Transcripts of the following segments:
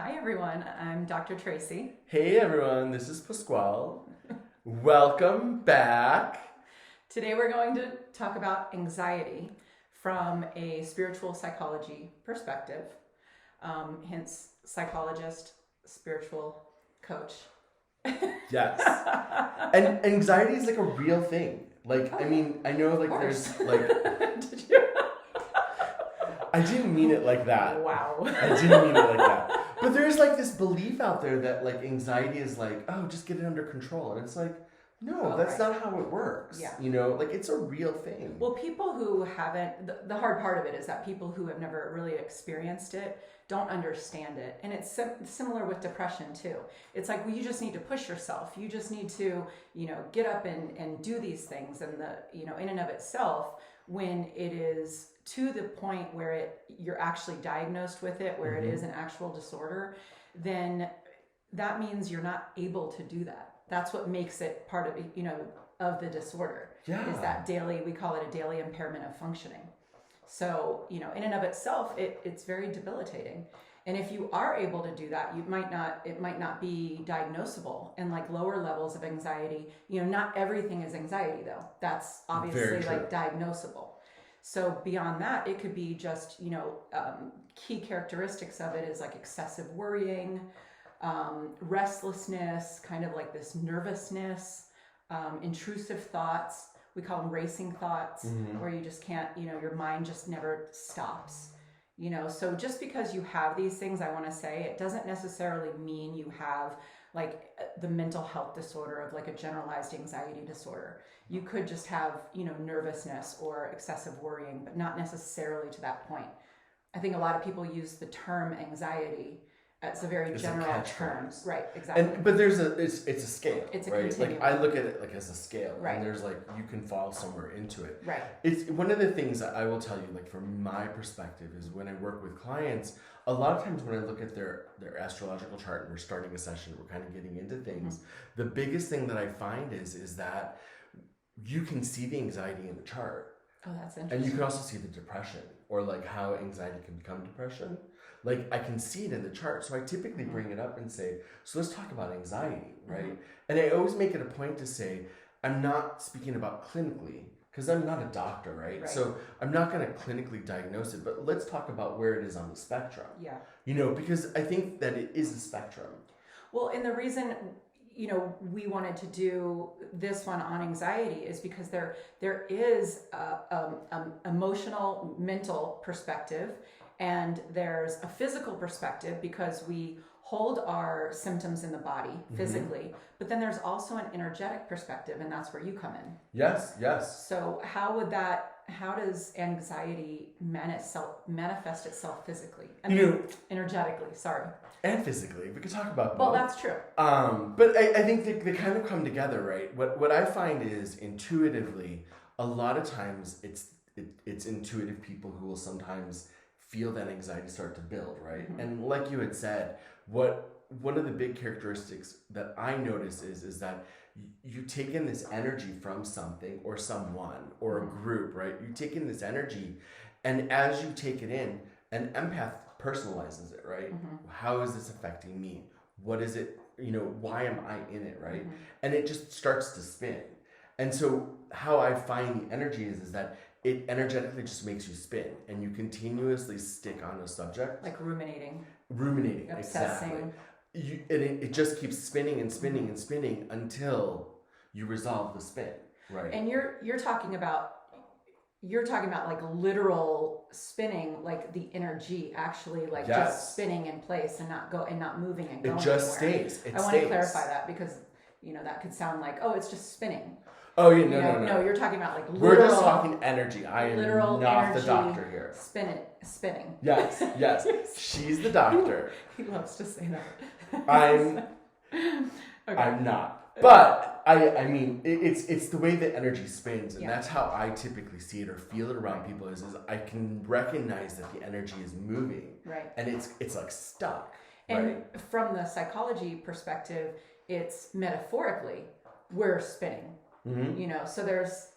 Hi everyone, I'm Dr. Tracy. Hey everyone, this is Pasquale. Welcome back. Today we're going to talk about anxiety from a spiritual psychology perspective, hence psychologist, spiritual coach. Yes. And anxiety is like a real thing. I know there's Did you? I didn't mean it like that. Wow. I didn't mean it like that. But there's like this belief out there that like anxiety is like, oh, just get it under control. And it's like, no, that's not how it works. Yeah. It's a real thing. Well, people who haven't, the hard part of it is that people who have never really experienced it don't understand it. And it's similar with depression too. It's like, well, you just need to push yourself. You just need to, get up and do these things. And in and of itself, when it is to the point where you're actually diagnosed with it, where it is an actual disorder, then that means you're not able to do that. That's what makes it part of, of the disorder. Yeah. Is that we call it a daily impairment of functioning. So, in and of itself, it's very debilitating. And if you are able to do that, it might not be diagnosable. And like lower levels of anxiety, not everything is anxiety though. That's obviously like diagnosable. So beyond that, it could be just, key characteristics of it is like excessive worrying, restlessness, kind of like this nervousness, intrusive thoughts. We call them racing thoughts, where you just can't, your mind just never stops. So just because you have these things, I want to say, it doesn't necessarily mean you have like the mental health disorder of like a generalized anxiety disorder. You could just have, nervousness or excessive worrying, but not necessarily to that point. I think a lot of people use the term anxiety as a very general term. Right, exactly. But it's a scale. It's a right? continuum. Like I look at it like as a scale. Right. And there's like you can fall somewhere into it. Right. It's one of the things that I will tell you, like from my perspective, is when I work with clients, a lot of times when I look at their astrological chart and we're starting a session, we're kind of getting into things. The biggest thing that I find is that you can see the anxiety in the chart. Oh, that's interesting. And you can also see the depression, or like how anxiety can become depression. Like I can see it in the chart. So I typically bring it up and say, so let's talk about anxiety, right? And I always make it a point to say, I'm not speaking about clinically, because I'm not a doctor, right? So I'm not going to clinically diagnose it, but let's talk about where it is on the spectrum. Yeah. Because I think that it is a spectrum. Well, and the reason we wanted to do this one on anxiety is because there is a emotional, mental perspective, and there's a physical perspective because we hold our symptoms in the body physically, but then there's also an energetic perspective, and that's where you come in. Yes. So how does anxiety manifest itself physically? Energetically, sorry. And physically, we could talk about both. Well, that's true. But I think they kind of come together, right? What I find is intuitively, a lot of times it's intuitive people who will sometimes feel that anxiety start to build, right? And like you had said, one of the big characteristics that I notice is that you take in this energy from something or someone or a group, right? You take in this energy, and as you take it in, an empath personalizes it, right? How is this affecting me? What is it? Why am I in it, right? And it just starts to spin. And so how I find the energy is that it energetically just makes you spin, and you continuously stick on a subject. Like ruminating, Obsessing. Exactly. It just keeps spinning and spinning and spinning until you resolve the spin, right? And you're talking about like literal spinning, like the energy actually like just spinning in place and not moving and going. It just anywhere. stays. I want to clarify that because that could sound like, oh, it's just spinning. Oh yeah, no. You're talking about like literal. We're just talking energy. I am not the doctor here. Spinning. Yes. She's the doctor. He loves to say that. I'm not. But I mean, it's the way that energy spins, and that's how I typically see it or feel it around people. Is I can recognize that the energy is moving, right? And it's like stuck. And right? From the psychology perspective, it's metaphorically we're spinning. So there's,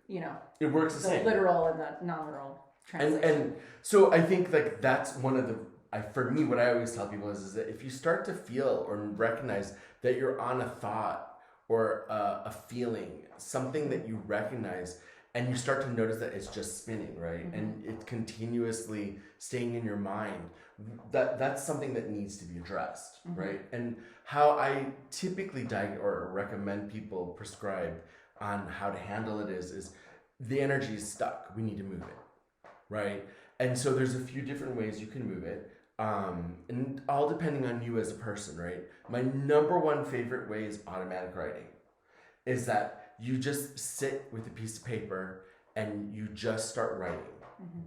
it works the same. Literal and the non-literal translation. And so I think like that's one of the for me, what I always tell people is that if you start to feel or recognize that you're on a thought or a feeling, something that you recognize, and you start to notice that it's just spinning, right? And it's continuously staying in your mind, that's something that needs to be addressed, right? And how I typically or recommend people prescribe on how to handle it is the energy is stuck. We need to move it, right? And so there's a few different ways you can move it, and all depending on you as a person, right? My number one favorite way is automatic writing. Is that you just sit with a piece of paper and you just start writing.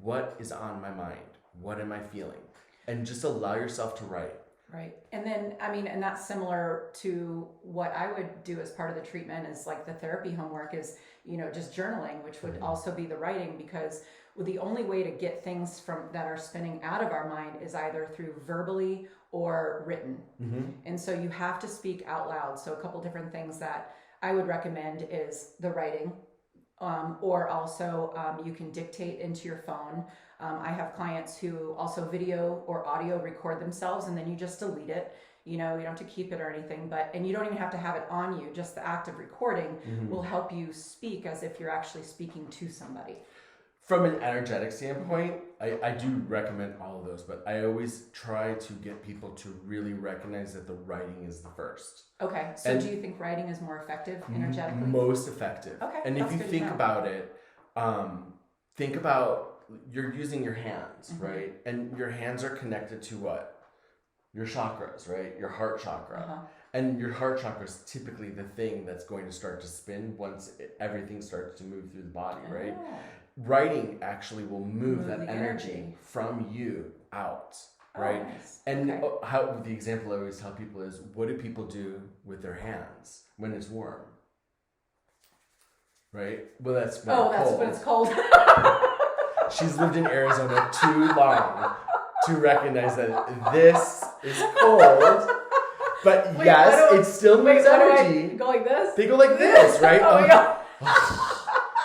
What is on my mind? What am I feeling? And just allow yourself to write. Right. And then, I mean, and that's similar to what I would do as part of the treatment is like the therapy homework is, just journaling, which would also be the writing, because the only way to get things that are spinning out of our mind is either through verbally or written. And so you have to speak out loud. So a couple different things that I would recommend is the writing, or also you can dictate into your phone. I have clients who also video or audio record themselves, and then you just delete it. You don't have to keep it or anything, and you don't even have to have it on you. Just the act of recording will help you speak as if you're actually speaking to somebody. From an energetic standpoint, I do recommend all of those, but I always try to get people to really recognize that the writing is the first. Okay, so do you think writing is more effective energetically? Most effective. Okay, and if you think about it, think about you're using your hands, right? And your hands are connected to what? Your chakras, right? Your heart chakra. And your heart chakra is typically the thing that's going to start to spin once everything starts to move through the body, right? Writing actually will move that energy from you out, right? Nice. And how the example I always tell people is, what do people do with their hands when it's warm? Right? Well, that's when that's when it's cold. She's lived in Arizona too long to recognize that this is cold. But Wait, yes, it still moves energy. Go like this? They go like this, right? Oh my god.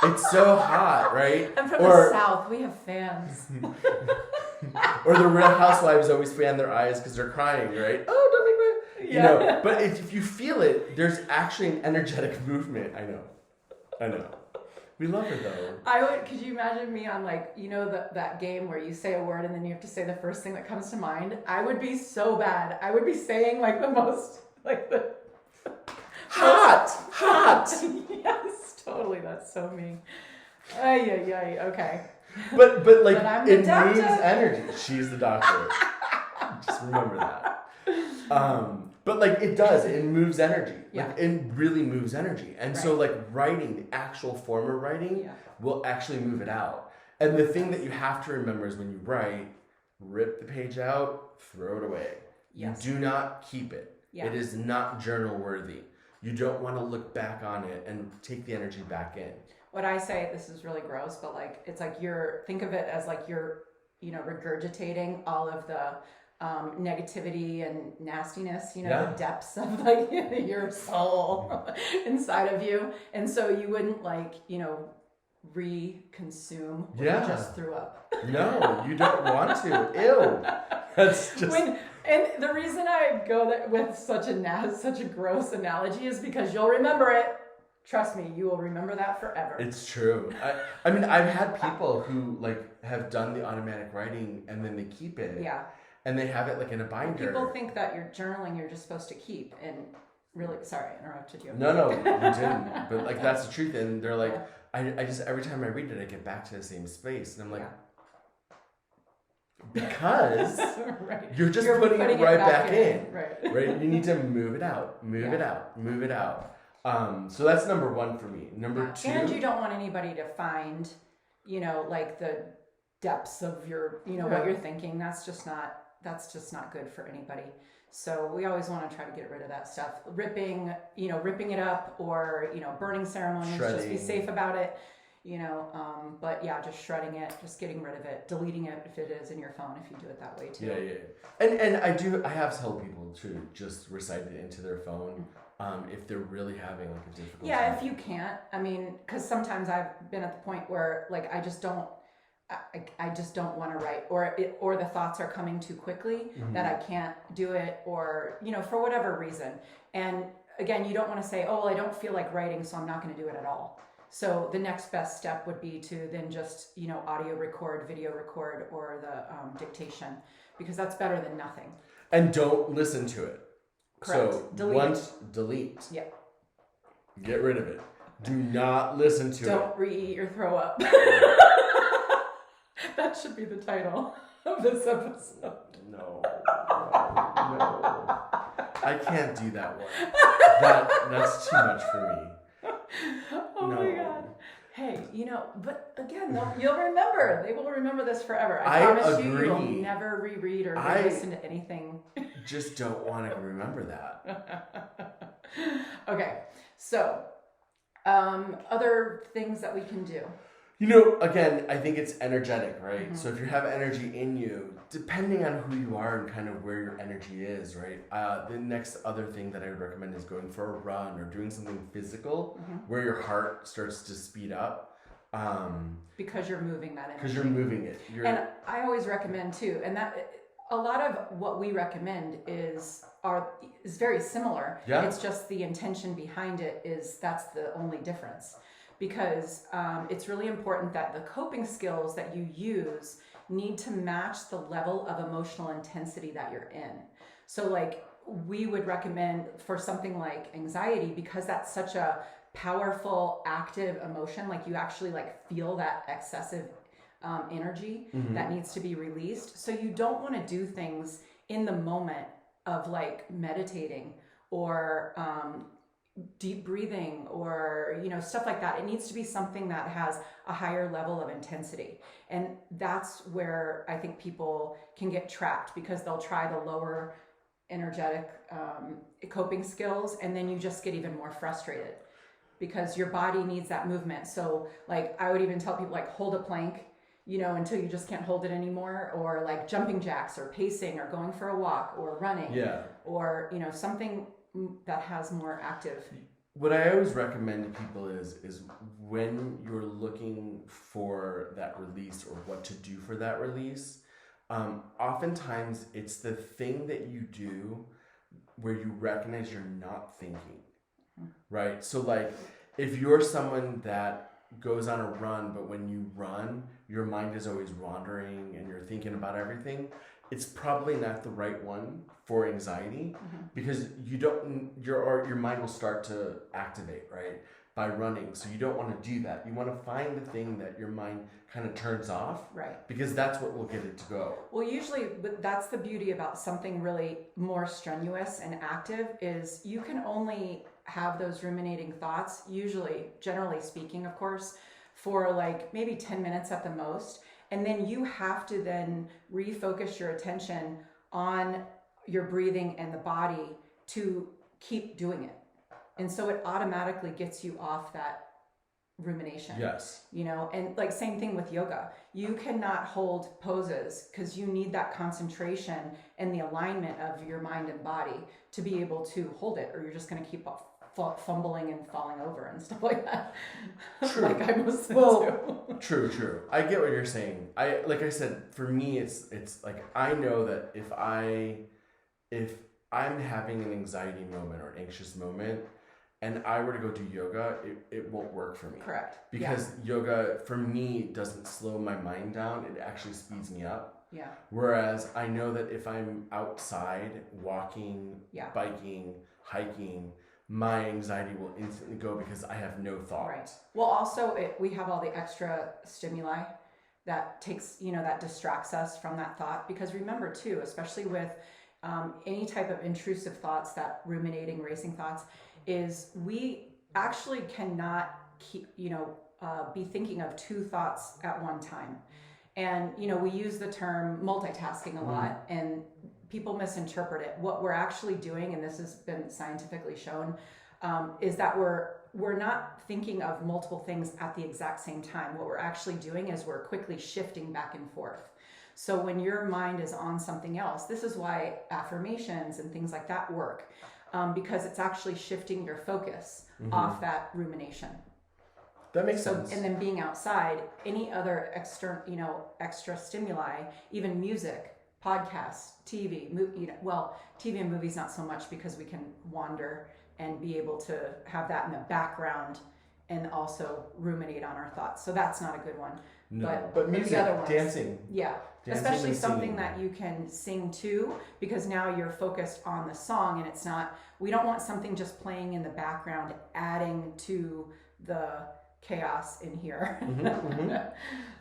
It's so hot, right? I'm from the South. We have fans. Or the Real Housewives always fan their eyes because they're crying, right? Oh, don't make me. Yeah. But if you feel it, there's actually an energetic movement. I know. We love her though. Could you imagine me on that game where you say a word and then you have to say the first thing that comes to mind? I would be so bad. I would be saying the most, the... Hot! Yes, totally. That's so me. Ay, okay. But I'm it the doctor. moves energy. She's the doctor. Just remember that. But it does. It moves energy. It really moves energy. And so writing, the actual form of writing will actually move it out. And the thing that you have to remember is when you write, rip the page out, throw it away. Yes. You do not keep it. Yeah. It is not journal worthy. You don't want to look back on it and take the energy back in. What I say, this is really gross, but it's think of it as you're, regurgitating all of the negativity and nastiness, the depths of your soul inside of you. And so you wouldn't re-consume what you just threw up. No, you don't want to. Ew. That's just... And the reason I go with such a gross analogy is because you'll remember it. Trust me, you will remember that forever. It's true. I mean, I've had people who have done the automatic writing and then they keep it. Yeah. And they have it in a binder. People think that you're journaling, you're just supposed to keep, and really, sorry, I interrupted you. No, you didn't. But that's the truth. And they're like, I just every time I read it, I get back to the same space, and I'm like. Because you're putting it right back in. Right? You need to move it out. Move it out. So that's number one for me. Number two. And you don't want anybody to find, the depths of your, what you're thinking. That's just not good for anybody. So we always want to try to get rid of that stuff. Ripping it up or, burning ceremonies, shredding. Just be safe about it. But just shredding it, just getting rid of it, deleting it if it is in your phone, if you do it that way too. Yeah. And I have told people to just recite it into their phone if they're really having a difficult time. If you can't, because sometimes I've been at the point where I just don't, I just don't want to write, or the thoughts are coming too quickly that I can't do it, or, for whatever reason. And again, you don't want to say, oh, well, I don't feel like writing, so I'm not going to do it at all. So the next best step would be to then just, audio record, video record, or the dictation, because that's better than nothing. And don't listen to it. Correct. So Delete. Yeah. Get rid of it. Do not listen to it. Don't re-eat or throw up. That should be the title of this episode. No. I can't do that one. That's too much for me. Oh my God. Hey, but again, you'll remember. They will remember this forever. I promise agree. You will never reread or re-listen to anything. Just don't want to remember that. Okay, so other things that we can do. Again, I think it's energetic, right? So if you have energy in you, depending on who you are and kind of where your energy is, right? The next other thing that I would recommend is going for a run or doing something physical where your heart starts to speed up. Because you're moving that energy. Because you're moving it. And I always recommend too, and that a lot of what we recommend is very similar. Yeah. It's just the intention behind it that's the only difference. Because it's really important that the coping skills that you use need to match the level of emotional intensity that you're in. So like we would recommend for something like anxiety, because that's such a powerful, active emotion, like you actually like feel that excessive energy that needs to be released. So you don't want to do things in the moment of like meditating or deep breathing or stuff like that. It needs to be something that has a higher level of intensity, and that's where I think people can get trapped, because they'll try the lower energetic coping skills, and then you just get even more frustrated because your body needs that movement. So like I would even tell people, like, hold a plank until you just can't hold it anymore, or like jumping jacks or pacing or going for a walk or running, or something that has more active. What I always recommend to people is when you're looking for that release or what to do for that release, oftentimes it's the thing that you do where you recognize you're not thinking, right? So like if you're someone that goes on a run, but when you run, your mind is always wandering and you're thinking about everything, it's probably not the right one for anxiety, because your mind will start to activate, right, by running. So you don't want to do that. You want to find the thing that your mind kind of turns off, right? Because that's what will get it to go. Well, usually, but that's the beauty about something really more strenuous and active, is you can only have those ruminating thoughts, usually, generally speaking, of course, for like maybe 10 minutes at the most. And then you have to then refocus your attention on your breathing and the body to keep doing it. And so it automatically gets you off that rumination. Yes. And like same thing with yoga. You cannot hold poses because you need that concentration and the alignment of your mind and body to be able to hold it, or you're just going to keep fumbling and falling over and stuff like that. True. Like I was to. True. I get what you're saying. Like I said, for me, it's like I know that if I'm having an anxiety moment or anxious moment, and I were to go do yoga, it won't work for me. Correct. Because yoga, for me, doesn't slow my mind down. It actually speeds me up. Yeah. Whereas I know that if I'm outside walking, biking, hiking, my anxiety will instantly go because I have no thought. Right. Well, also, we have all the extra stimuli that takes, that distracts us from that thought. Because remember, too, especially with any type of intrusive thoughts, that ruminating, racing thoughts, is we actually cannot keep, be thinking of two thoughts at one time. And, we use the term multitasking a lot, and people misinterpret it. What we're actually doing, and this has been scientifically shown, is that we're not thinking of multiple things at the exact same time. What we're actually doing is we're quickly shifting back and forth. So when your mind is on something else, this is why affirmations and things like that work, because it's actually shifting your focus off that rumination. That makes sense. And then being outside, any other extra stimuli, even music, podcasts, TV, TV and movies not so much, because we can wander and be able to have that in the background and also ruminate on our thoughts. So that's not a good one. No, but the music, other ones, dancing. Yeah. Dancing Especially and something singing. that you can sing to, because now you're focused on the song, and it's not, we don't want something just playing in the background adding to the chaos in here.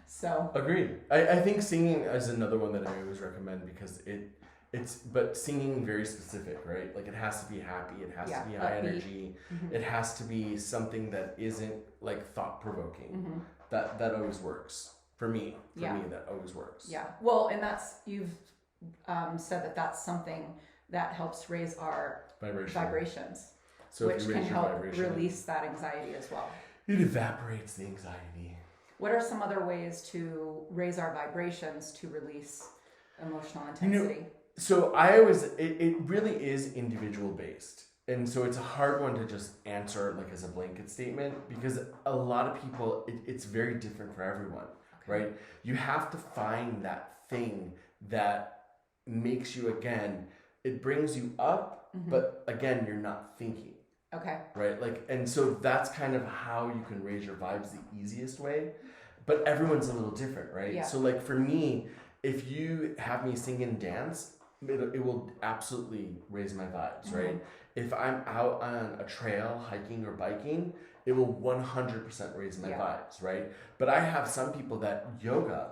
So Agreed. I think singing is another one that I always recommend, because but singing very specific, right? Like, it has to be happy, it has to be high upbeat. energy, it has to be something that isn't like thought provoking. That always works for me. For me, that always works. Yeah. Well, and you've said that's something that helps raise our vibrations, So which if you can raise your help vibration, release that anxiety as well. it evaporates the anxiety. What are some other ways to raise our vibrations to release emotional intensity? So I always, it really is individual based. And so it's a hard one to just answer like as a blanket statement, because a lot of people, it's very different for everyone, right? You have to find that thing that makes you, again, it brings you up, but again, you're not thinking. Okay. Right? Like, and so that's kind of how you can raise your vibes the easiest way, but everyone's a little different, right? Yeah. So like for me, if you have me sing and dance, it will absolutely raise my vibes, right? If I'm out on a trail, hiking or biking, it will 100% raise my vibes, right? But I have some people that yoga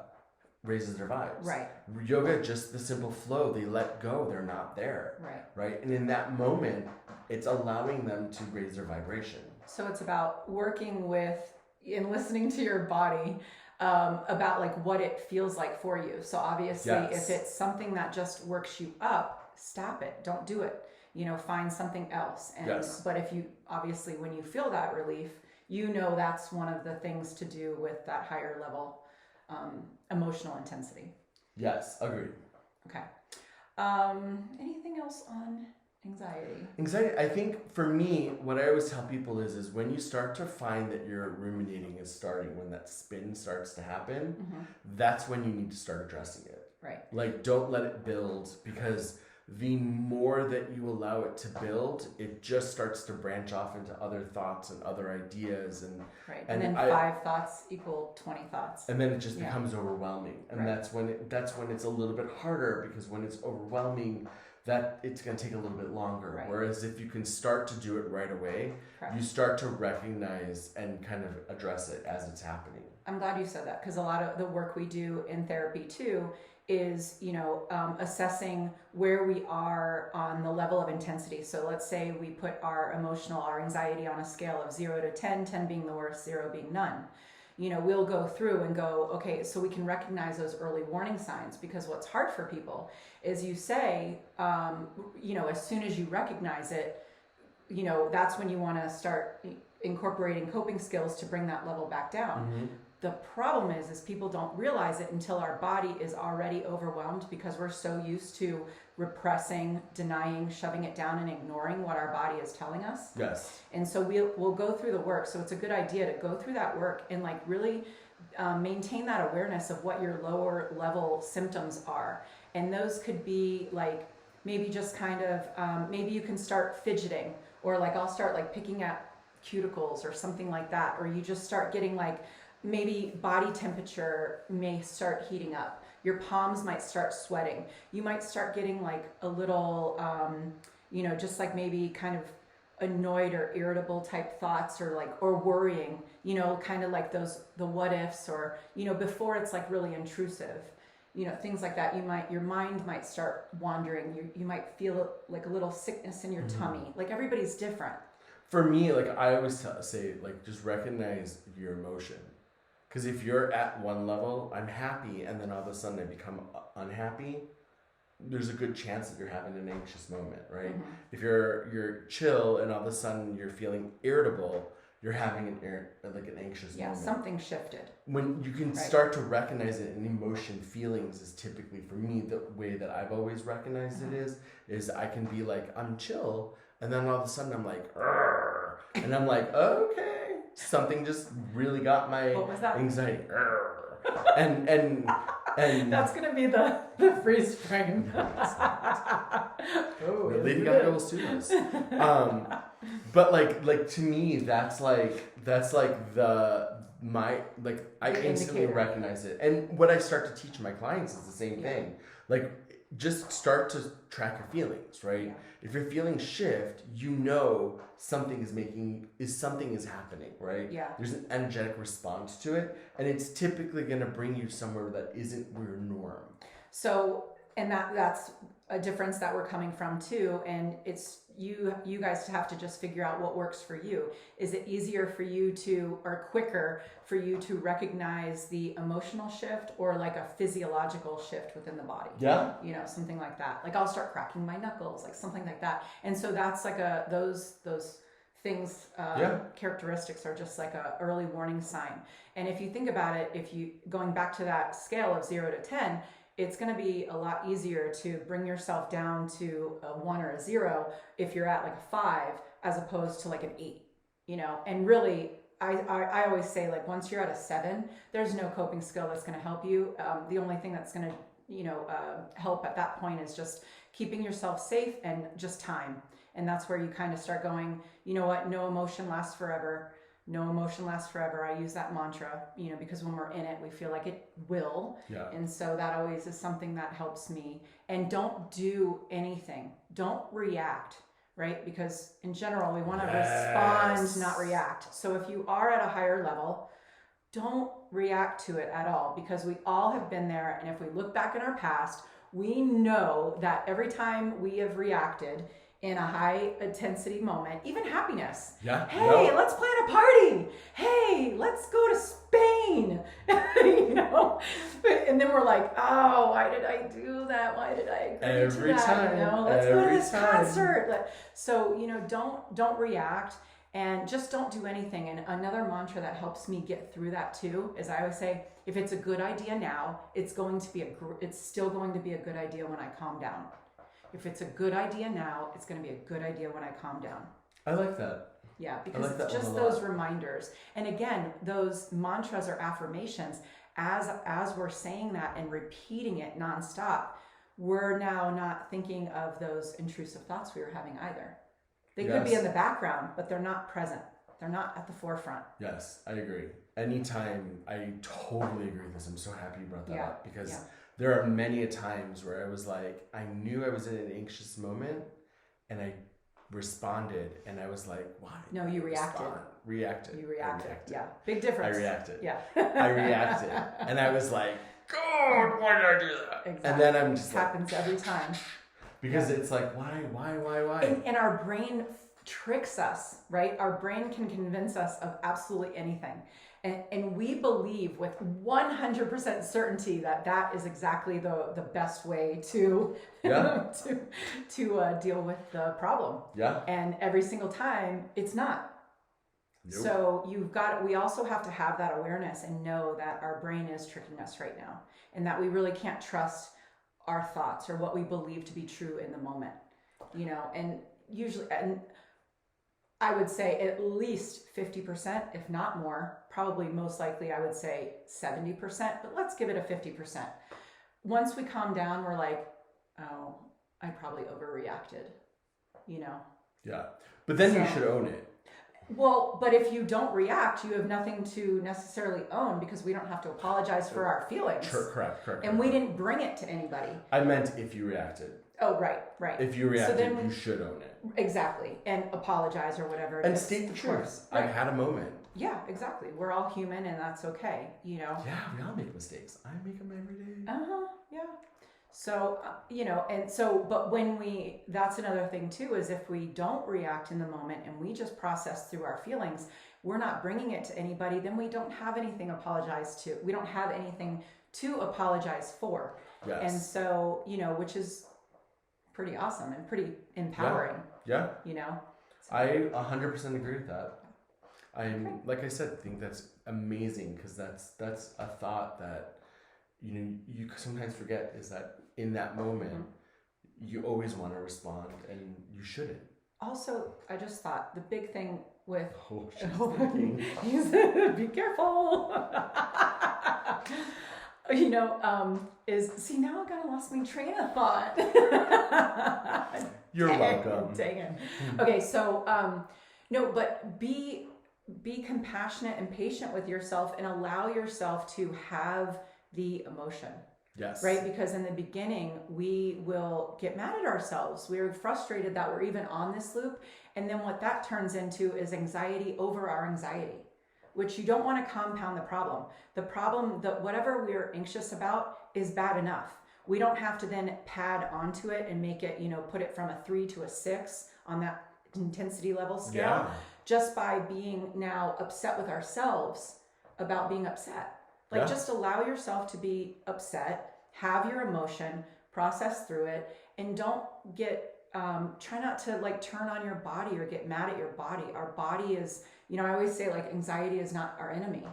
raises their vibes. Right. Yoga, just the simple flow, they let go, they're not there. Right? And in that moment, it's allowing them to raise their vibration. So it's about working with and listening to your body about like what it feels like for you. So obviously, if it's something that just works you up, stop it. Don't do it. Find something else. And but if you obviously, when you feel that relief, that's one of the things to do with that higher level emotional intensity. Yes, agreed. Okay. Anything else on anxiety? Anxiety, I think for me, what I always tell people is when you start to find that your ruminating is starting, when that spin starts to happen, that's when you need to start addressing it. Right. Like, don't let it build, because the more that you allow it to build, it just starts to branch off into other thoughts and other ideas, and and then 5 thoughts equal 20 thoughts, and then it just becomes overwhelming, and that's when it's a little bit harder, because when it's overwhelming, that it's going to take a little bit longer. Whereas if you can start to do it right away, you start to recognize and kind of address it as it's happening. I'm glad you said that, because a lot of the work we do in therapy too is, assessing where we are on the level of intensity. So let's say we put our anxiety on a scale of 0 to 10, 10 being the worst, 0 being none. We'll go through and go, okay, so we can recognize those early warning signs, because what's hard for people is you say, as soon as you recognize it, that's when you want to start incorporating coping skills to bring that level back down. The problem is people don't realize it until our body is already overwhelmed, because we're so used to repressing, denying, shoving it down, and ignoring what our body is telling us. Yes. And so we'll go through the work. So it's a good idea to go through that work and like really maintain that awareness of what your lower level symptoms are. And those could be like maybe just kind of, maybe you can start fidgeting, or like I'll start like picking at cuticles or something like that. Or you just start getting like, maybe body temperature may start heating up. Your palms might start sweating. You might start getting like a little, just like maybe kind of annoyed or irritable type thoughts, or worrying, kind of like the what ifs, or, before it's like really intrusive, things like that. Your mind might start wandering. You might feel like a little sickness in your tummy. Like, everybody's different. For me, like I always say, like, just recognize your emotion. Because if you're at one level, I'm happy, and then all of a sudden I become unhappy, there's a good chance that you're having an anxious moment, right? If you're chill and all of a sudden you're feeling irritable, you're having an anxious moment. Yeah, something shifted. When you can start to recognize it, and emotion, feelings is typically, for me, the way that I've always recognized it is I can be like, I'm chill, and then all of a sudden I'm like, Arr! And I'm like, okay. something just really got my What was that? anxiety. And That's gonna be the freeze frame. Oh, Lady Gaga will sue us. But like to me, that's like I Your instantly indicator. recognize it. And what I start to teach my clients is the same thing. Like, just start to track your feelings, right? Yeah. If your feelings shift, you know something is happening, right? Yeah. There's an energetic response to it, and it's typically going to bring you somewhere that isn't your norm. So, and that's a difference that we're coming from too. And it's you guys have to just figure out what works for you. Is it easier for you to, or quicker for you to recognize the emotional shift, or like a physiological shift within the body? Yeah. You know, something like that. Like I'll start cracking my knuckles, like something like that. And so that's like those things, characteristics are just like a early warning sign. And if you think about it, if you going back to that scale of 0 to 10, it's going to be a lot easier to bring yourself down to a 1 or a 0 if you're at like a 5 as opposed to like an 8, you know. And really, I always say, like, once you're at a 7, there's no coping skill that's going to help you. The only thing that's going to help at that point is just keeping yourself safe and just time. And that's where you kind of start going, you know what, no emotion lasts forever. No emotion lasts forever. I use that mantra, you know, because when we're in it, we feel like it will. Yeah. And so that always is something that helps me. And don't do anything. Don't react, right? Because in general, we want to respond, not react. So if you are at a higher level, don't react to it at all, because we all have been there. And if we look back in our past, we know that every time we have reacted in a high intensity moment, even happiness. Yeah. Hey, let's plan a party. Hey, let's go to Spain. You know? And then we're like, oh, why did I do that? Why did I agree Every to that? time. You know, let's go to this time. concert. So, you know, don't react, and just don't do anything. And another mantra that helps me get through that too is, I always say, if it's a good idea now, it's still going to be a good idea when I calm down. If it's a good idea now, it's going to be a good idea when I calm down. I like that. Yeah, because like it's just those reminders. And again, those mantras or affirmations, as we're saying that and repeating it nonstop, we're now not thinking of those intrusive thoughts we were having either. They could be in the background, but they're not present. They're not at the forefront. Yes, I agree. Anytime, I totally agree with this. I'm so happy you brought that up, because there are many times where I was like, I knew I was in an anxious moment, and I responded, and I was like, why? No, you reacted. Reacted. You reacted. Yeah. Big difference. I reacted. Yeah. I reacted. And I was like, God, why did I do that? Exactly. And then I'm just happens every time. Because it's like, why? And our brain tricks us, right? Our brain can convince us of absolutely anything. And we believe with 100% certainty that is exactly the best way to to deal with the problem. Yeah. And every single time, it's not. Nope. So we also have to have that awareness and know that our brain is tricking us right now, and that we really can't trust our thoughts or what we believe to be true in the moment, you know. And usually, and I would say at least 50%, if not more, probably most likely I would say 70%, but let's give it a 50%. Once we calm down, we're like, oh, I probably overreacted, you know? Yeah. But then you should own it. Well, but if you don't react, you have nothing to necessarily own, because we don't have to apologize for our feelings. Correct. And we didn't bring it to anybody. I meant if you reacted. Oh, right. If you reacted, you should own it. Exactly. And apologize or whatever. And state the truth. Right. I had a moment. Yeah, exactly. We're all human, and that's okay, you know? Yeah, we all make mistakes. I make them every day. Yeah. So, you know, but that's another thing too, is if we don't react in the moment and we just process through our feelings, we're not bringing it to anybody, then we don't have anything to apologize to. We don't have anything to apologize for. Yes. And so, you know, which is pretty awesome and pretty empowering. Yeah. You know? So. I 100% agree with that. Like I said, think that's amazing, because that's a thought that, you know, you sometimes forget, is that in that moment, you always want to respond, and you shouldn't. Also, I just thought the big thing with Oh, she's thinking. be careful. Is see now I kind of lost my train of thought. You're welcome. Dang it. Okay, so no, but be compassionate and patient with yourself and allow yourself to have the emotion. Yes. Right? Because in the beginning, we will get mad at ourselves. We're frustrated that we're even on this loop. And then what that turns into is anxiety over our anxiety, which you don't want to compound the problem. The problem, that whatever we're anxious about is bad enough. We don't have to then pad onto it and make it, put it from a 3 to a 6 on that intensity level scale. Yeah. Just by being now upset with ourselves about being upset. Like, Yeah. just allow yourself to be upset, have your emotion, process through it, and don't get, try not to like turn on your body or get mad at your body. Our body is, I always say like anxiety is not our enemy,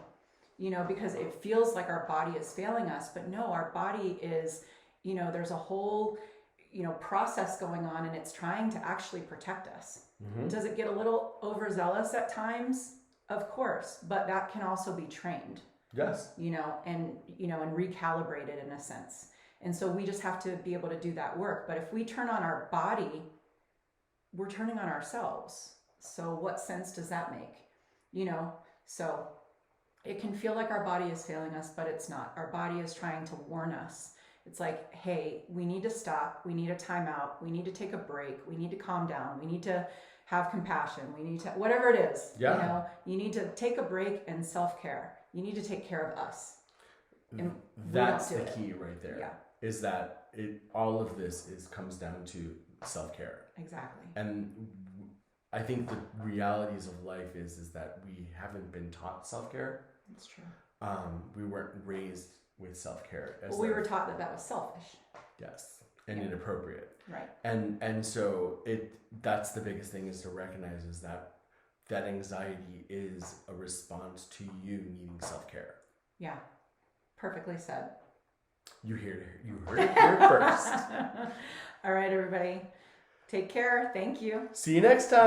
because it feels like our body is failing us, but no, our body is, there's a whole, process going on, and it's trying to actually protect us. Mm-hmm. Does it get a little overzealous at times? Of course, but that can also be trained. Yes. And recalibrated in a sense. And so we just have to be able to do that work. But if we turn on our body, we're turning on ourselves. So what sense does that make? So it can feel like our body is failing us, but it's not. Our body is trying to warn us. It's like, hey, we need to stop. We need a timeout. We need to take a break. We need to calm down. We need to have compassion. We need to, whatever it is, Yeah. You need to take a break and self-care. You need to take care of us. And that's we the don't do it. key right there. Yeah. Is that all of this comes down to self-care. Exactly. And I think the realities of life is that we haven't been taught self-care. That's true. We weren't raised with self-care. Well, we were taught that was selfish. Yes, and Yeah. inappropriate. Right. And so that's the biggest thing, is to recognize is that anxiety is a response to you needing self-care. Yeah. Perfectly said. You heard it here first. All right, everybody. Take care. Thank you. See you next time.